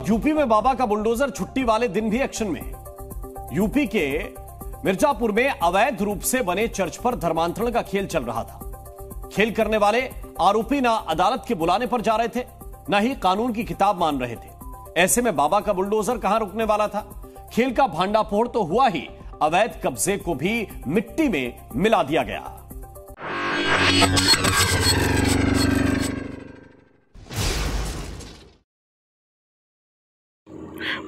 UP में बाबा का bulldozer छुट्टी वाले दिन भी एक्शन में। यूपी के मिर्जापुर में अवैध रूप से बने चर्च पर धर्मांतरण का खेल चल रहा था। खेल करने वाले आरोपी ना अदालत के बुलाने पर जा रहे थे, ना ही कानून की किताब मान रहे थे। ऐसे में बाबा का बुलडोजर कहां रुकने वाला था। खेल का भांडाफोड़ तो हुआ ही, अवैध कब्जे को भी मिट्टी में मिला दिया गया।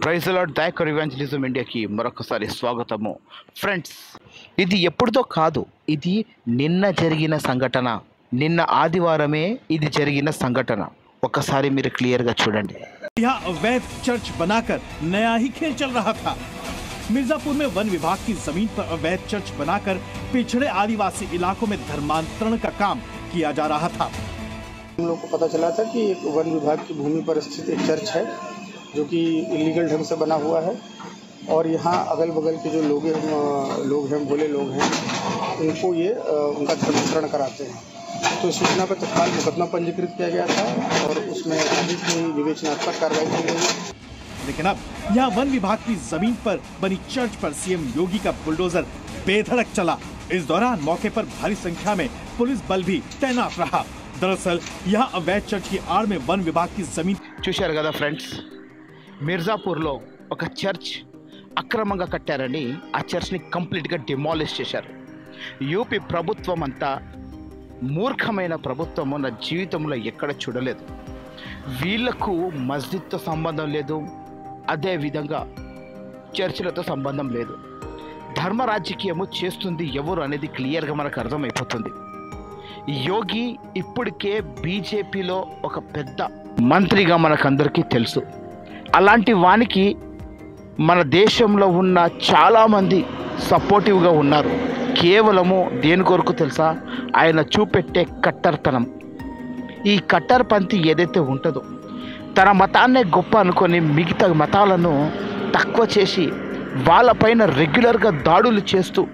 ప్రైజ్ లార్డ్ దైకర్ ఇవాంజలిజం ఇండియాకి మరొకసారి స్వాగతము. ఫ్రెండ్స్, ఇది ఎప్పుడుదో కాదు, ఇది నిన్న జరిగిన సంఘటన. నిన్న ఆదివారమే ఇది జరిగిన సంఘటన. ఒకసారి మీరు క్లియర్గా చూడండి. यहाँ अवैध चर्च बनाकर नया ही खेल चल रहा था। मिर्जापुर में वन विभाग की जमीन पर अवैध चर्च बनाकर पिछड़े आदिवासी इलाकों में धर्मांतरण का काम किया जा रहा था। हम लोग को पता चला था कि एक वन विभाग की भूमि पर स्थित एक चर्च है जो कि इलीगल ढंग से बना हुआ है और यहाँ अगल बगल के जो लोग हैं भोले लोग हैं, उनको ये उनका धर्मांतरण कराते हैं। तो इस सूचना पर तत्काल मुकदमा पंजीकृत किया गया था और उसमें अधिक विवेचनात्मक कार्रवाई की गई। लेकिन अब यहाँ वन विभाग की जमीन पर बनी चर्च पर सीएम योगी का बुलडोजर बेधड़क चला। इस दौरान मौके पर भारी संख्या में पुलिस बल भी तैनात रहा। दरअसल यहाँ अवैध चर्च की आड़ में वन विभाग की जमीन చూశారు కదా ఫ్రెండ్స్, మిర్జాపూర్లో ఒక చర్చ్ అక్రమంగా కట్టారని ఆ చర్చ్ని కంప్లీట్గా డిమాలిష్ చేశారు. యూపీ ప్రభుత్వం అంతా మూర్ఖమైన ప్రభుత్వం నా జీవితంలో ఎక్కడ చూడలేదు. వీళ్లకు మస్జిద్తో సంబంధం లేదు, అదేవిధంగా చర్చిలతో సంబంధం లేదు. ధర్మ రాజకీయము చేస్తుంది ఎవరు అనేది క్లియర్గా మనకు అర్థమైపోతుంది. యోగి ఇప్పటికే బీజేపీలో ఒక పెద్ద మంత్రిగా మనకందరికీ తెలుసు. అలాంటి వానికి మన దేశంలో ఉన్న చాలామంది సపోర్టివ్గా ఉన్నారు. కేవలము దేని కొరకు తెలుసా? ఆయన చూపెట్టే కట్టర్తనం. ఈ కట్టర్పంథీ ఏదైతే ఉంటుందో, తన మతాన్నే గొప్ప అనుకొని మిగతా మతాలను తక్కువ చేసి వాళ్ళపైన రెగ్యులర్గా దాడులు చేస్తూ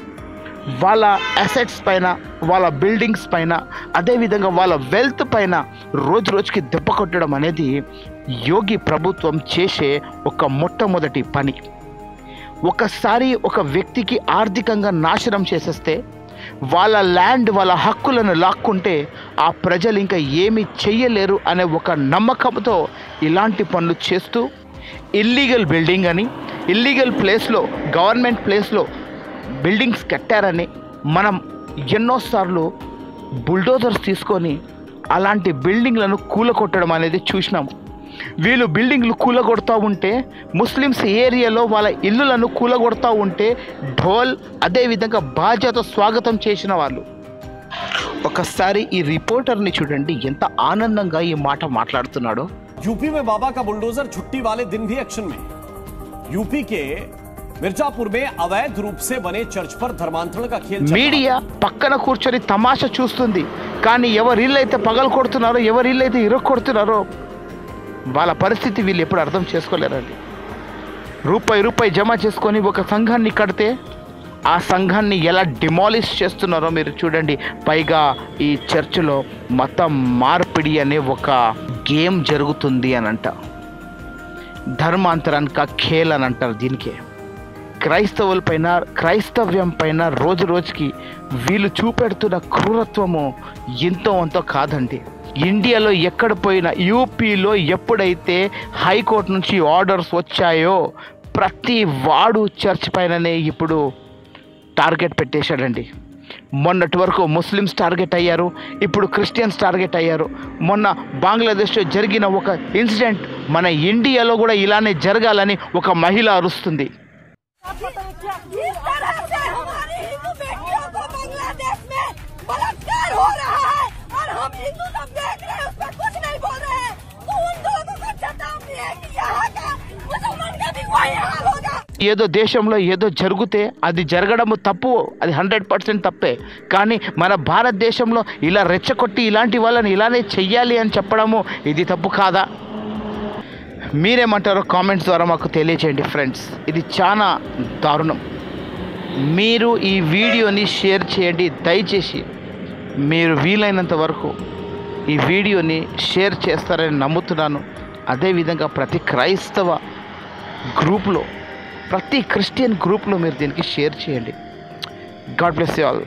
వాళ్ళ అసెట్స్ పైన, వాళ్ళ బిల్డింగ్స్ పైన, అదేవిధంగా వాళ్ళ వెల్త్ పైన రోజు రోజుకి దెబ్బ కొట్టడం అనేది యోగి ప్రభుత్వం చేసే ఒక మొట్టమొదటి పని. ఒకసారి ఒక వ్యక్తికి ఆర్థికంగా నాశనం చేసేస్తే, వాళ్ళ ల్యాండ్, వాళ్ళ హక్కులను లాక్కుంటే ఆ ప్రజలు ఇంకా ఏమీ చెయ్యలేరు అనే ఒక నమ్మకంతో ఇలాంటి పనులు చేస్తూ ఇల్లీగల్ బిల్డింగ్ అని, ఇల్లీగల్ ప్లేస్లో, గవర్నమెంట్ ప్లేస్లో బిల్డింగ్స్ కట్టారని మనం ఎన్నోసార్లు బుల్డోజర్స్ తీసుకొని అలాంటి బిల్డింగ్లను కూలగొట్టడం అనేది చూసినాము. వీళ్ళు బిల్డింగ్లు కూలగొడతా ఉంటే, ముస్లిమ్స్ ఏరియాలో వాళ్ళ ఇల్లులను కూలగొడతా ఉంటే ఢోల్, అదేవిధంగా బాధ్యత స్వాగతం చేసిన వాళ్ళు. ఒకసారి ఈ రిపోర్టర్ని చూడండి, ఎంత ఆనందంగా ఈ మాట మాట్లాడుతున్నాడో. यूपी में बाबा का बुलडोजर छुट्टी वाले दिन भी एक्शन में। यूपी के मिर्जापुर में अवैध रूप से बने चर्च पर धर्मांतरण का खेल మీడియా పక్కన కూర్చొని తమాషా చూస్తుంది, కానీ ఎవరి ఇల్లు అయితే పగలు కొడుతున్నారో, ఎవరి ఇల్లు అయితే ఇరుక్కు కొడుతున్నారో వాళ్ళ పరిస్థితి వీళ్ళు ఎప్పుడు అర్థం చేసుకోలేరండి. రూపాయి జమ చేసుకొని ఒక సంఘాన్ని కడితే ఆ సంఘాన్ని ఎలా డిమాలిష్ చేస్తున్నారో మీరు చూడండి. పైగా ఈ చర్చిలో మతం మార్పిడి అనే ఒక గేమ్ జరుగుతుంది అని అంట. ధర్మాంతరానిక ఖేల్ అని అంటారు దీనికే. క్రైస్తవులపైన, క్రైస్తవ్యం పైన రోజు రోజుకి వీళ్ళు చూపెడుతున్న క్రూరత్వము ఎంతో అంతో కాదండి. ఇండియాలో ఎక్కడ పోయినా, యూపీలో ఎప్పుడైతే హైకోర్టు నుంచి ఆర్డర్స్ వచ్చాయో ప్రతి వాడు చర్చ్ పైననే ఇప్పుడు టార్గెట్ పెట్టేశాడండి. మొన్నటి వరకు ముస్లిమ్స్ టార్గెట్ అయ్యారు, ఇప్పుడు క్రిస్టియన్స్ టార్గెట్ అయ్యారు. మొన్న బంగ్లాదేశ్లో జరిగిన ఒక ఇన్సిడెంట్ మన ఇండియాలో కూడా ఇలానే జరగాలని ఒక మహిళ అరుస్తుంది. इस तरह से हमारी हिंदू बेटियों को बांग्लादेश में बलात्कार हो रहा है और हम हिंदू सब देख रहे हैं, उस पर कुछ नहीं बोल रहे हैं। तो उन लोगों को चेतावनी है कि यहाँ का मुसलमान का भी वही हाल होगा। ఏదో దేశంలో ఏదో జరిగితే అది జరగడము తప్పు, అది 100% తప్పే. కానీ మన భారతదేశంలో ఇలా రెచ్చగొట్టి ఇలాంటి వాళ్ళని ఇలానే చెయ్యాలి అని చెప్పడము ఇది తప్పు కాదా? మీరేమంటారో కామెంట్స్ ద్వారా మాకు తెలియచేయండి ఫ్రెండ్స్. ఇది చాలా దారుణం. మీరు ఈ వీడియోని షేర్ చేయండి దయచేసి. మీరు వీలైనంత వరకు ఈ వీడియోని షేర్ చేస్తారని నమ్ముతున్నాను. అదేవిధంగా ప్రతి క్రైస్తవ గ్రూప్లో, ప్రతి క్రిస్టియన్ గ్రూప్లో మీరు దీనికి షేర్ చేయండి. God bless you all.